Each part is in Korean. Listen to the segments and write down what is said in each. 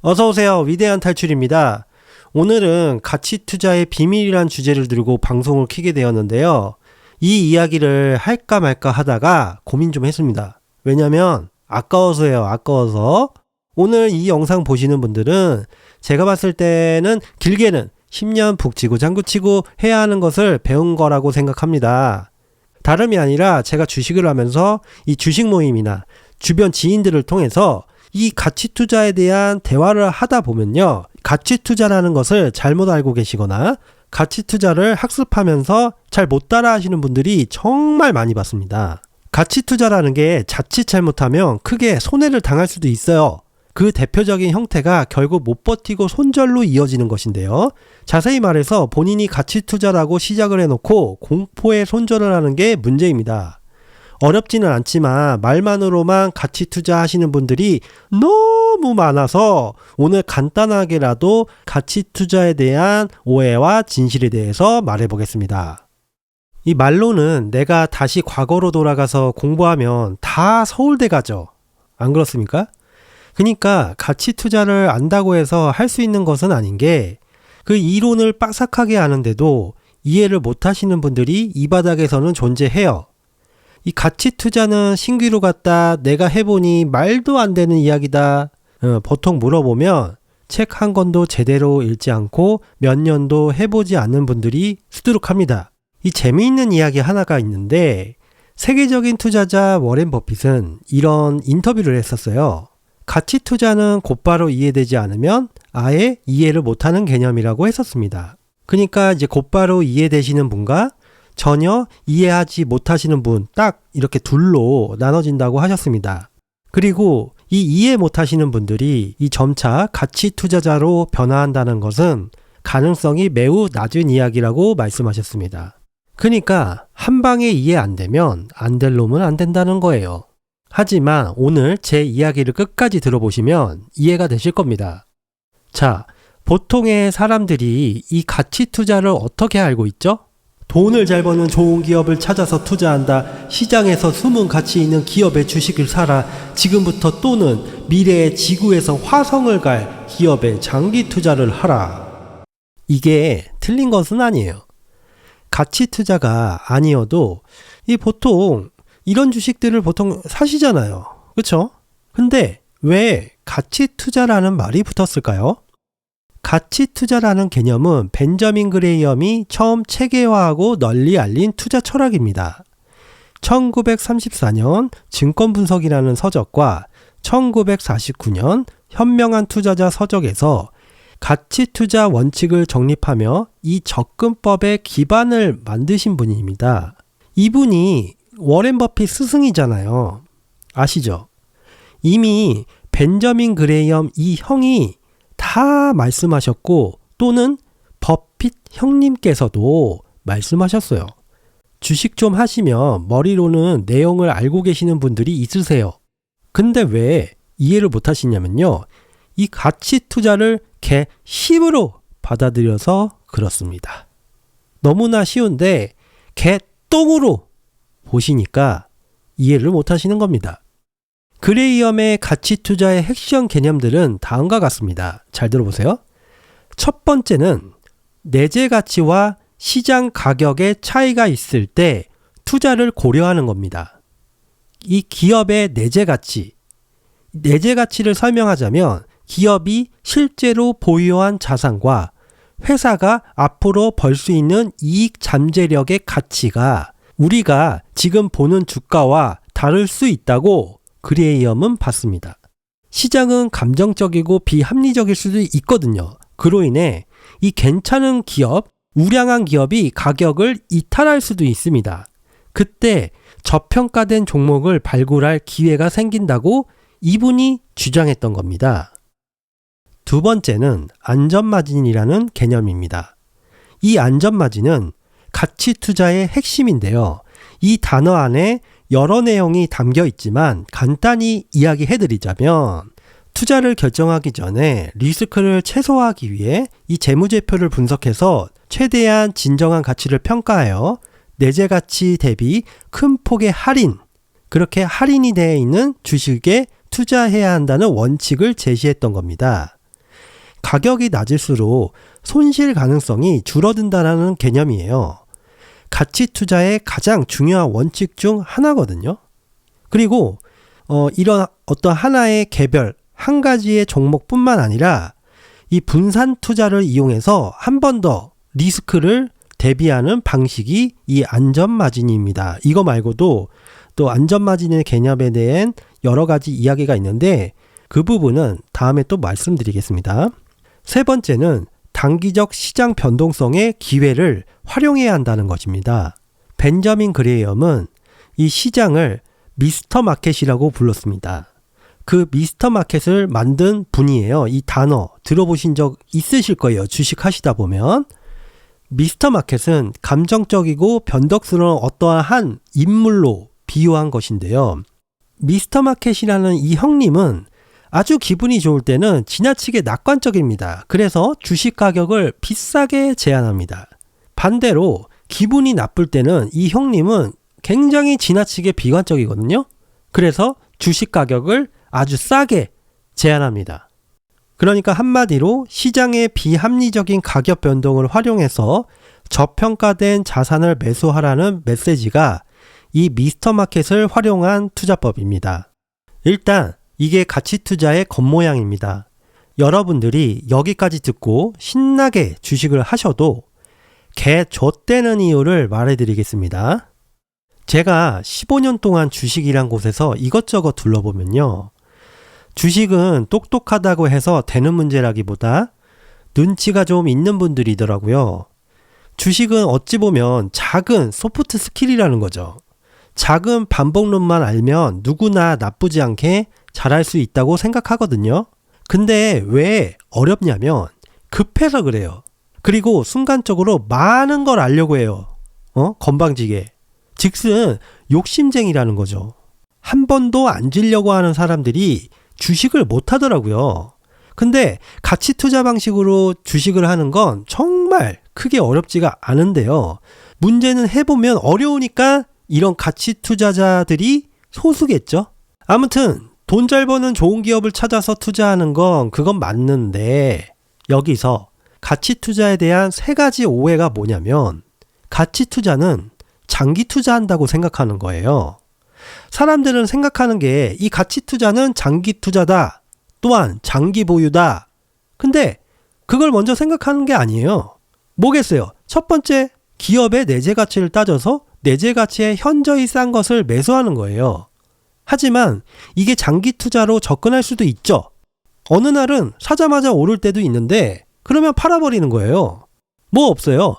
어서오세요. 위대한 탈출입니다. 오늘은 가치 투자의 비밀이란 주제를 들고 방송을 켜게 되었는데요. 이 이야기를 할까 말까 하다가 고민 좀 했습니다. 왜냐면 아까워서예요. 아까워서. 오늘 이 영상 보시는 분들은 제가 봤을 때는 길게는 10년 북치고 장구치고 해야 하는 것을 배운 거라고 생각합니다. 다름이 아니라 제가 주식을 하면서 이 주식 모임이나 주변 지인들을 통해서 이 가치 투자에 대한 대화를 하다 보면요. 가치 투자라는 것을 잘못 알고 계시거나 가치 투자를 학습하면서 잘 못 따라 하시는 분들이 정말 많이 봤습니다. 가치 투자라는 게 자칫 잘못하면 크게 손해를 당할 수도 있어요. 그 대표적인 형태가 결국 못 버티고 손절로 이어지는 것인데요. 자세히 말해서 본인이 가치 투자라고 시작을 해놓고 공포에 손절을 하는 게 문제입니다. 어렵지는 않지만 말만으로만 가치 투자하시는 분들이 너무 많아서 오늘 간단하게라도 가치 투자에 대한 오해와 진실에 대해서 말해보겠습니다. 이 말로는 내가 다시 과거로 돌아가서 공부하면 다 서울대 가죠. 안 그렇습니까? 그러니까 가치 투자를 안다고 해서 할 수 있는 것은 아닌 게 그 이론을 빠삭하게 아는데도 이해를 못 하시는 분들이 이 바닥에서는 존재해요. 이 가치 투자는 신기루 같다, 내가 해보니 말도 안 되는 이야기다. 보통 물어보면 책 한 권도 제대로 읽지 않고 몇 년도 해보지 않는 분들이 수두룩합니다. 이 재미있는 이야기 하나가 있는데 세계적인 투자자 워렌 버핏은 이런 인터뷰를 했었어요. 가치 투자는 곧바로 이해되지 않으면 아예 이해를 못하는 개념이라고 했었습니다. 그러니까 이제 곧바로 이해되시는 분과 전혀 이해하지 못하시는 분 딱 이렇게 둘로 나눠진다고 하셨습니다. 그리고 이 이해 못하시는 분들이 이 점차 가치 투자자로 변화한다는 것은 가능성이 매우 낮은 이야기라고 말씀하셨습니다. 그러니까 한 방에 이해 안 되면 안 될 놈은 안 된다는 거예요. 하지만 오늘 제 이야기를 끝까지 들어보시면 이해가 되실 겁니다. 자, 보통의 사람들이 이 가치 투자를 어떻게 알고 있죠? 돈을 잘 버는 좋은 기업을 찾아서 투자한다. 시장에서 숨은 가치 있는 기업의 주식을 사라. 지금부터 또는 미래의 지구에서 화성을 갈 기업에 장기 투자를 하라. 이게 틀린 것은 아니에요. 가치 투자가 아니어도 이 보통 이런 주식들을 보통 사시잖아요. 그렇죠? 근데 왜 가치 투자라는 말이 붙었을까요? 가치 투자라는 개념은 벤저민 그레이엄이 처음 체계화하고 널리 알린 투자 철학입니다. 1934년 증권분석이라는 서적과 1949년 현명한 투자자 서적에서 가치 투자 원칙을 정립하며 이 접근법의 기반을 만드신 분입니다. 이분이 워렌 버핏 스승이잖아요. 아시죠? 이미 벤저민 그레이엄 이 형이 다 말씀하셨고 또는 버핏 형님께서도 말씀하셨어요. 주식 좀 하시면 머리로는 내용을 알고 계시는 분들이 있으세요. 근데 왜 이해를 못 하시냐면요. 이 가치 투자를 개심으로 받아들여서 그렇습니다. 너무나 쉬운데 개똥으로 보시니까 이해를 못 하시는 겁니다. 그레이엄의 가치 투자의 핵심 개념들은 다음과 같습니다. 잘 들어보세요. 첫 번째는 내재 가치와 시장 가격의 차이가 있을 때 투자를 고려하는 겁니다. 이 기업의 내재 가치를 설명하자면 기업이 실제로 보유한 자산과 회사가 앞으로 벌 수 있는 이익 잠재력의 가치가 우리가 지금 보는 주가와 다를 수 있다고 그레이엄은 봤습니다. 시장은 감정적이고 비합리적일 수도 있거든요. 그로 인해 이 괜찮은 기업, 우량한 기업이 가격을 이탈할 수도 있습니다. 그때 저평가된 종목을 발굴할 기회가 생긴다고 이분이 주장했던 겁니다. 두 번째는 안전마진이라는 개념입니다. 이 안전마진은 가치 투자의 핵심인데요. 이 단어 안에 여러 내용이 담겨 있지만 간단히 이야기해드리자면 투자를 결정하기 전에 리스크를 최소화하기 위해 이 재무제표를 분석해서 최대한 진정한 가치를 평가하여 내재 가치 대비 큰 폭의 할인, 그렇게 할인이 되어 있는 주식에 투자해야 한다는 원칙을 제시했던 겁니다. 가격이 낮을수록 손실 가능성이 줄어든다는 개념이에요. 가치 투자의 가장 중요한 원칙 중 하나거든요. 그리고 이런 어떤 하나의 개별 한 가지의 종목뿐만 아니라 이 분산 투자를 이용해서 한 번 더 리스크를 대비하는 방식이 이 안전마진입니다. 이거 말고도 또 안전마진의 개념에 대한 여러 가지 이야기가 있는데 그 부분은 다음에 또 말씀드리겠습니다. 세 번째는 단기적 시장 변동성의 기회를 활용해야 한다는 것입니다. 벤저민 그레이엄은 이 시장을 미스터 마켓이라고 불렀습니다. 그 미스터 마켓을 만든 분이에요. 이 단어 들어보신 적 있으실 거예요. 주식 하시다 보면. 미스터 마켓은 감정적이고 변덕스러운 어떠한 한 인물로 비유한 것인데요. 미스터 마켓이라는 이 형님은 아주 기분이 좋을 때는 지나치게 낙관적입니다. 그래서 주식 가격을 비싸게 제안합니다. 반대로 기분이 나쁠 때는 이 형님은 굉장히 지나치게 비관적이거든요. 그래서 주식 가격을 아주 싸게 제안합니다. 그러니까 한마디로 시장의 비합리적인 가격 변동을 활용해서 저평가된 자산을 매수하라는 메시지가 이 미스터 마켓을 활용한 투자법입니다. 일단 이게 가치 투자의 겉모양입니다. 여러분들이 여기까지 듣고 신나게 주식을 하셔도 개 좆되는 이유를 말해드리겠습니다. 제가 15년 동안 주식이란 곳에서 이것저것 둘러보면요. 주식은 똑똑하다고 해서 되는 문제라기보다 눈치가 좀 있는 분들이더라고요. 주식은 어찌 보면 작은 소프트 스킬이라는 거죠. 작은 반복론만 알면 누구나 나쁘지 않게 잘할 수 있다고 생각하거든요. 근데 왜 어렵냐면 급해서 그래요. 그리고 순간적으로 많은 걸 알려고 해요. 건방지게. 즉슨 욕심쟁이라는 거죠. 한 번도 안 지려고 하는 사람들이 주식을 못 하더라고요. 근데 가치 투자 방식으로 주식을 하는 건 정말 크게 어렵지가 않은데요. 문제는 해보면 어려우니까 이런 가치 투자자들이 소수겠죠. 아무튼 돈 잘 버는 좋은 기업을 찾아서 투자하는 건 그건 맞는데 여기서 가치 투자에 대한 세 가지 오해가 뭐냐면 가치 투자는 장기 투자한다고 생각하는 거예요. 사람들은 생각하는 게 이 가치 투자는 장기 투자다. 또한 장기 보유다. 근데 그걸 먼저 생각하는 게 아니에요. 뭐겠어요? 첫 번째, 기업의 내재 가치를 따져서 내재 가치에 현저히 싼 것을 매수하는 거예요. 하지만 이게 장기 투자로 접근할 수도 있죠. 어느 날은 사자마자 오를 때도 있는데 그러면 팔아버리는 거예요. 뭐 없어요.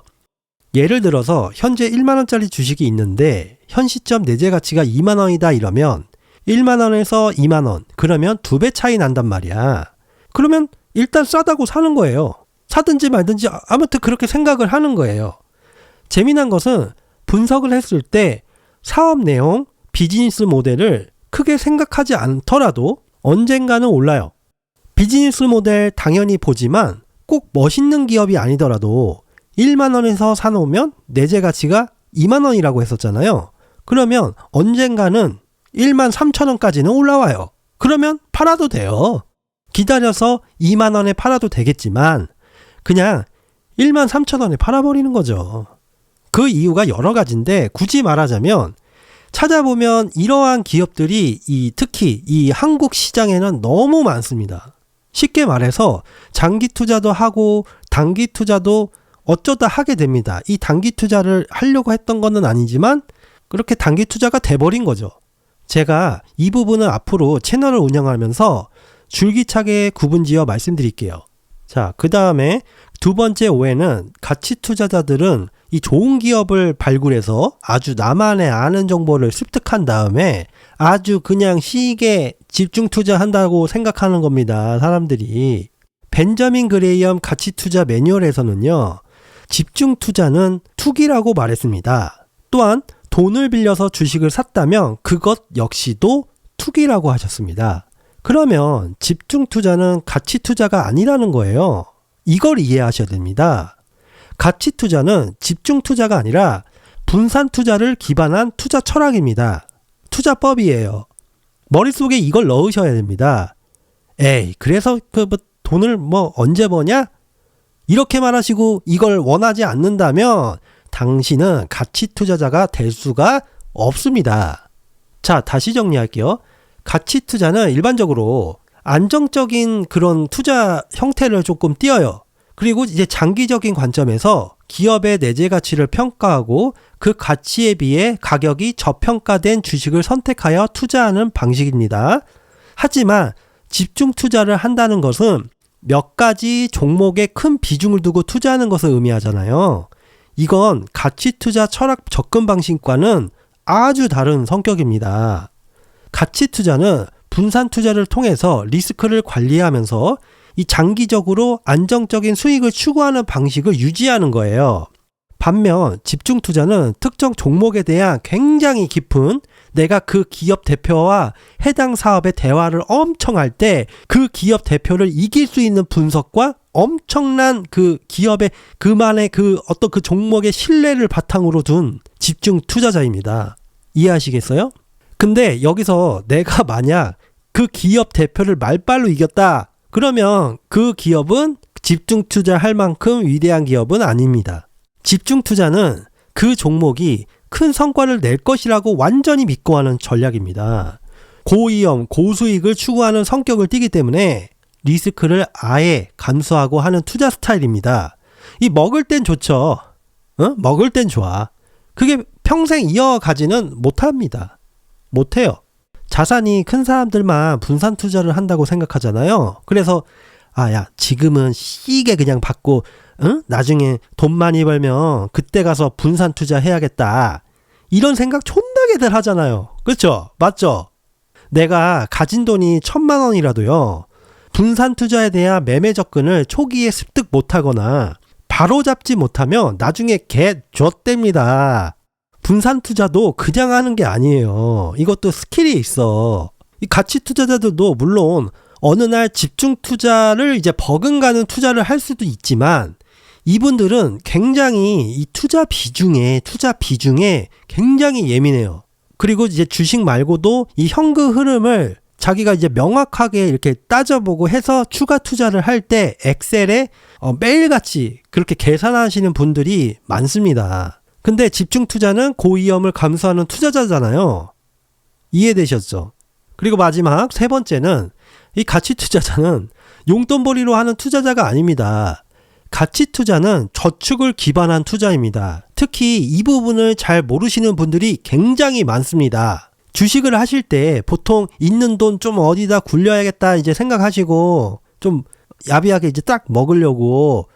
예를 들어서 현재 1만원짜리 주식이 있는데 현 시점 내재 가치가 2만원이다 이러면 1만원에서 2만원 그러면 2배 차이 난단 말이야. 그러면 일단 싸다고 사는 거예요. 사든지 말든지 아무튼 그렇게 생각을 하는 거예요. 재미난 것은 분석을 했을 때 사업 내용, 비즈니스 모델을 크게 생각하지 않더라도 언젠가는 올라요. 비즈니스 모델 당연히 보지만 꼭 멋있는 기업이 아니더라도 1만원에서 사놓으면 내재 가치가 2만원이라고 했었잖아요. 그러면 언젠가는 1만 3천원까지는 올라와요. 그러면 팔아도 돼요. 기다려서 2만원에 팔아도 되겠지만 그냥 1만 3천원에 팔아버리는 거죠. 그 이유가 여러 가지인데 굳이 말하자면 찾아보면 이러한 기업들이 특히 이 한국 시장에는 너무 많습니다. 쉽게 말해서 장기 투자도 하고 단기 투자도 어쩌다 하게 됩니다. 이 단기 투자를 하려고 했던 거는 아니지만 그렇게 단기 투자가 돼버린 거죠. 제가 이 부분은 앞으로 채널을 운영하면서 줄기차게 구분지어 말씀드릴게요. 자, 그 다음에 두 번째 오해는 가치 투자자들은 이 좋은 기업을 발굴해서 아주 나만의 아는 정보를 습득한 다음에 아주 그냥 시기에 집중 투자한다고 생각하는 겁니다. 사람들이. 벤저민 그레이엄 가치 투자 매뉴얼에서는요. 집중 투자는 투기라고 말했습니다. 또한 돈을 빌려서 주식을 샀다면 그것 역시도 투기라고 하셨습니다. 그러면 집중 투자는 가치 투자가 아니라는 거예요. 이걸 이해하셔야 됩니다. 가치 투자는 집중 투자가 아니라 분산 투자를 기반한 투자 철학입니다. 투자법이에요. 머릿속에 이걸 넣으셔야 됩니다. 그래서 돈을 뭐 언제 버냐? 이렇게 말하시고 이걸 원하지 않는다면 당신은 가치 투자자가 될 수가 없습니다. 자, 다시 정리할게요. 가치 투자는 일반적으로 안정적인 그런 투자 형태를 조금 띄어요. 그리고 이제 장기적인 관점에서 기업의 내재 가치를 평가하고 그 가치에 비해 가격이 저평가된 주식을 선택하여 투자하는 방식입니다. 하지만 집중 투자를 한다는 것은 몇 가지 종목에 큰 비중을 두고 투자하는 것을 의미하잖아요. 이건 가치 투자 철학 접근 방식과는 아주 다른 성격입니다. 가치 투자는 분산 투자를 통해서 리스크를 관리하면서 이 장기적으로 안정적인 수익을 추구하는 방식을 유지하는 거예요. 반면 집중 투자는 특정 종목에 대한 굉장히 깊은 내가 그 기업 대표와 해당 사업의 대화를 엄청 할 때 그 기업 대표를 이길 수 있는 분석과 엄청난 그 기업의 그만의 그 어떤 그 종목의 신뢰를 바탕으로 둔 집중 투자자입니다. 이해하시겠어요? 근데 여기서 내가 만약 그 기업 대표를 말빨로 이겼다. 그러면 그 기업은 집중 투자할 만큼 위대한 기업은 아닙니다. 집중 투자는 그 종목이 큰 성과를 낼 것이라고 완전히 믿고 하는 전략입니다. 고위험, 고수익을 추구하는 성격을 띠기 때문에 리스크를 아예 감수하고 하는 투자 스타일입니다. 이 먹을 땐 좋죠. 먹을 땐 좋아. 그게 평생 이어가지는 못합니다. 못해요. 자산이 큰 사람들만 분산 투자를 한다고 생각하잖아요. 그래서 야 지금은 시게 그냥 받고 나중에 돈 많이 벌면 그때 가서 분산 투자 해야겠다. 이런 생각 존나게들 하잖아요. 그렇죠? 맞죠? 내가 가진 돈이 1,000만 원이라도요. 분산 투자에 대한 매매 접근을 초기에 습득 못하거나 바로 잡지 못하면 나중에 개 좆됩니다. 분산 투자도 그냥 하는 게 아니에요. 이것도 스킬이 있어. 이 가치 투자자들도 물론 어느 날 집중 투자를 이제 버금가는 투자를 할 수도 있지만 이분들은 굉장히 이 투자 비중에 굉장히 예민해요. 그리고 이제 주식 말고도 이 현금 흐름을 자기가 이제 명확하게 이렇게 따져보고 해서 추가 투자를 할 때 엑셀에 매일같이 그렇게 계산하시는 분들이 많습니다. 근데 집중 투자는 고위험을 감수하는 투자자잖아요. 이해되셨죠? 그리고 마지막 세 번째는 이 가치 투자자는 용돈벌이로 하는 투자자가 아닙니다. 가치 투자는 저축을 기반한 투자입니다. 특히 이 부분을 잘 모르시는 분들이 굉장히 많습니다. 주식을 하실 때 보통 있는 돈 좀 어디다 굴려야겠다 이제 생각하시고 좀 야비하게 이제 딱 먹으려고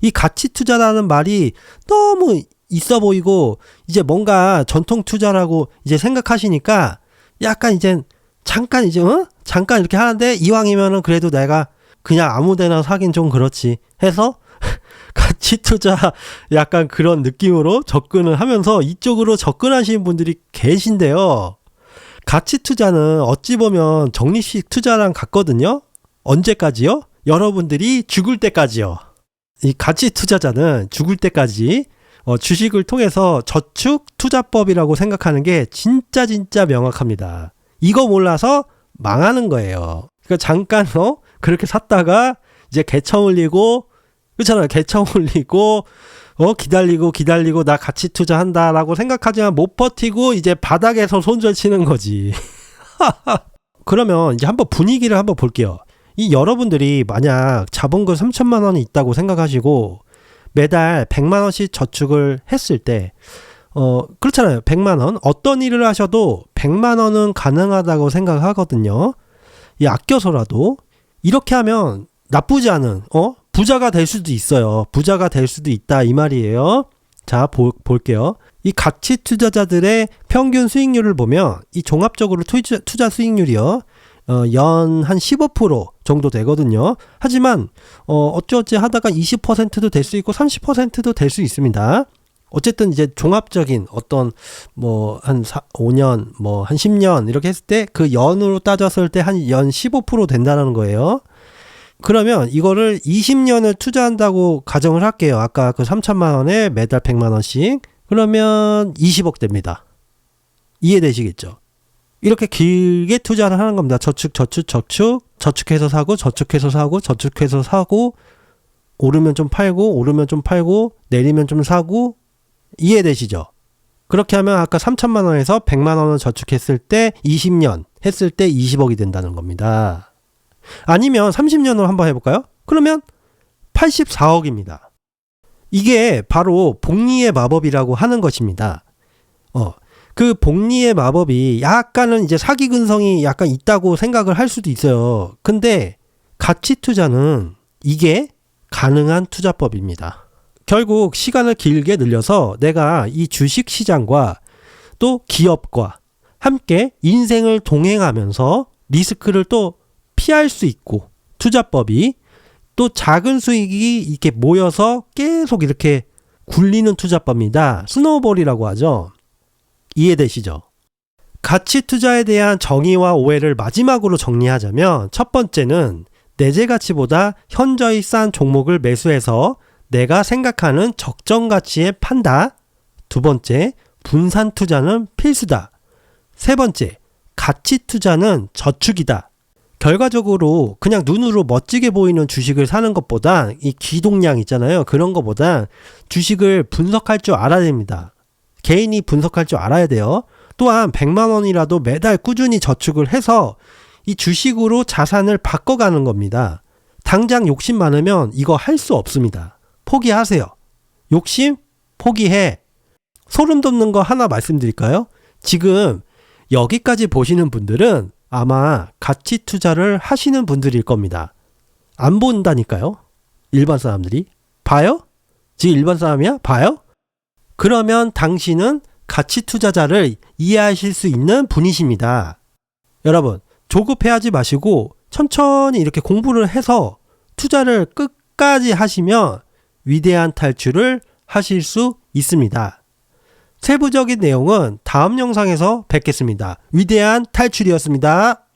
이 가치 투자라는 말이 너무 있어 보이고 이제 뭔가 전통 투자라고 이제 생각하시니까 약간 이제 잠깐 이렇게 하는데 이왕이면은 그래도 내가 그냥 아무 데나 사긴 좀 그렇지 해서 가치 투자 약간 그런 느낌으로 접근을 하면서 이쪽으로 접근하시는 분들이 계신데요. 가치 투자는 어찌 보면 적립식 투자랑 같거든요. 언제까지요? 여러분들이 죽을 때까지요. 이 가치 투자자는 죽을 때까지 주식을 통해서 저축 투자법이라고 생각하는 게 진짜 명확합니다. 이거 몰라서 망하는 거예요. 그러니까 잠깐 그렇게 샀다가 이제 개청 올리고 그렇잖아요. 개청 올리고 기다리고 나 가치 투자한다라고 생각하지만 못 버티고 이제 바닥에서 손절치는 거지. 그러면 이제 한번 분위기를 한번 볼게요. 이 여러분들이 만약 자본금 3천만 원이 있다고 생각하시고 매달 100만 원씩 저축을 했을 때 그렇잖아요. 100만 원. 어떤 일을 하셔도 100만 원은 가능하다고 생각하거든요. 아껴서라도 이렇게 하면 나쁘지 않은 부자가 될 수도 있어요. 부자가 될 수도 있다 이 말이에요. 자, 볼게요. 이 가치 투자자들의 평균 수익률을 보면 이 종합적으로 투자 수익률이요. 연 한 15% 정도 되거든요. 하지만 어찌어찌 하다가 20%도 될 수 있고 30%도 될 수 있습니다. 어쨌든 이제 종합적인 어떤 한 5년 한 10년 이렇게 했을 때 그 연으로 따졌을 때 한 연 15% 된다는 거예요. 그러면 이거를 20년을 투자한다고 가정을 할게요. 아까 그 3천만 원에 매달 100만 원씩. 그러면 20억 됩니다. 이해되시겠죠? 이렇게 길게 투자를 하는 겁니다. 저축해서 사고, 저축해서 사고, 저축해서 사고, 오르면 좀 팔고, 오르면 좀 팔고, 내리면 좀 사고, 이해되시죠? 그렇게 하면 아까 3천만 원에서 100만 원을 저축했을 때 20년 했을 때 20억이 된다는 겁니다. 아니면 30년으로 한번 해볼까요? 그러면 84억입니다. 이게 바로 복리의 마법이라고 하는 것입니다. 그 복리의 마법이 약간은 이제 사기 근성이 약간 있다고 생각을 할 수도 있어요. 근데 가치 투자는 이게 가능한 투자법입니다. 결국 시간을 길게 늘려서 내가 이 주식 시장과 또 기업과 함께 인생을 동행하면서 리스크를 또 피할 수 있고, 투자법이 또 작은 수익이 이렇게 모여서 계속 이렇게 굴리는 투자법입니다. 스노우볼이라고 하죠. 이해되시죠? 가치 투자에 대한 정의와 오해를 마지막으로 정리하자면, 첫 번째는 내재 가치보다 현저히 싼 종목을 매수해서 내가 생각하는 적정 가치에 판다. 두 번째, 분산 투자는 필수다. 세 번째, 가치 투자는 저축이다. 결과적으로 그냥 눈으로 멋지게 보이는 주식을 사는 것보다, 이 기동량 있잖아요. 그런 것보다 주식을 분석할 줄 알아야 됩니다. 개인이 분석할 줄 알아야 돼요. 또한 100만 원이라도 매달 꾸준히 저축을 해서 이 주식으로 자산을 바꿔가는 겁니다. 당장 욕심 많으면 이거 할 수 없습니다. 포기하세요. 욕심 포기해. 소름 돋는 거 하나 말씀드릴까요? 지금 여기까지 보시는 분들은 아마 가치 투자를 하시는 분들일 겁니다. 안 본다니까요. 일반 사람들이. 봐요? 지금 일반 사람이야? 봐요? 그러면 당신은 가치 투자자를 이해하실 수 있는 분이십니다. 여러분, 조급해하지 마시고 천천히 이렇게 공부를 해서 투자를 끝까지 하시면 위대한 탈출을 하실 수 있습니다. 세부적인 내용은 다음 영상에서 뵙겠습니다. 위대한 탈출이었습니다.